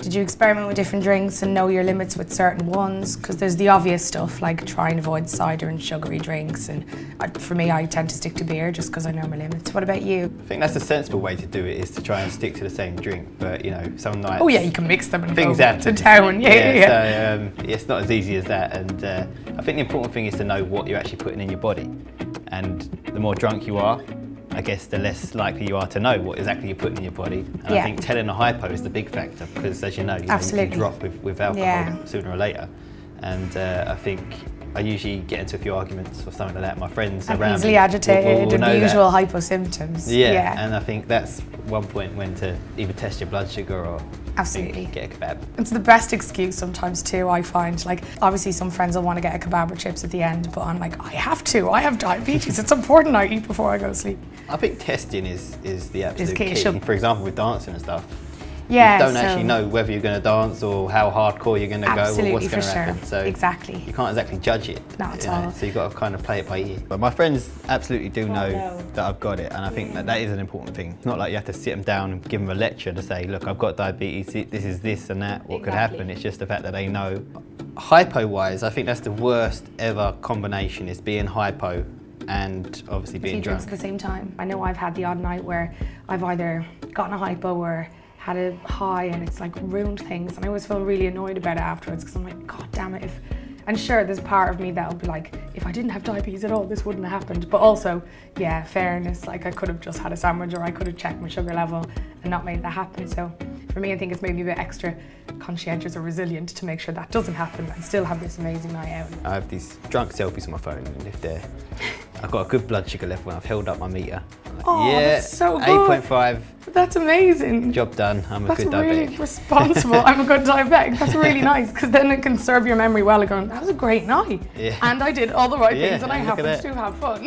Did you experiment with different drinks and know your limits with certain ones? Because there's the obvious stuff like try and avoid cider and sugary drinks, and for me I tend to stick to beer just because I know my limits. What about you? I think that's a sensible way to do it, is to try and stick to the same drink, but you know, some nights... Oh yeah, you can mix them and things go happen. to town. Yeah. So it's not as easy as that, and I think the important thing is to know what you're actually putting in your body, and the more drunk you are, I guess the less likely you are to know what exactly you're putting in your body. And I think telling a hypo is the big factor, because as you know, you can drop with alcohol sooner or later. And I think I usually get into a few arguments or something like that. My friends around easily me agitated will and the usual hypo symptoms. Yeah, and I think that's one point when to either test your blood sugar or get a kebab. It's the best excuse sometimes too, I find. Like, obviously some friends will want to get a kebab or chips at the end, but I'm like, I have diabetes. It's important I eat before I go to sleep. I think testing is the absolute key. For example, with dancing and stuff, you don't actually know whether you're going to dance or how hardcore you're going to go or what's going to happen. So you can't exactly judge it. Not at all. So you've got to kind of play it by ear. But my friends absolutely do know that I've got it, and I think that is an important thing. It's not like you have to sit them down and give them a lecture to say, look, I've got diabetes, this is this and that, what could happen. It's just the fact that they know. Hypo-wise, I think that's the worst ever combination, is being hypo and obviously being drunk. At the same time. I know I've had the odd night where I've either gotten a hypo or had a high and it's like ruined things, and I always feel really annoyed about it afterwards because I'm like, God damn it. And sure, there's part of me that'll be like, if I didn't have diabetes at all, this wouldn't have happened. But also, yeah, fairness, like I could have just had a sandwich, or I could have checked my sugar level and not made that happen. So for me, I think it's made me a bit extra conscientious or resilient to make sure that doesn't happen and still have this amazing night out. I have these drunk selfies on my phone, and if I've got a good blood sugar level when I've held up my meter. Oh, yeah, that's so good. 8.5. That's amazing. Job done. I'm a good diabetic. That's really responsible. I'm a good diabetic. That's really nice, because then it can serve your memory well. Going, that was a great night. Yeah. And I did all the right things and I happened to have fun.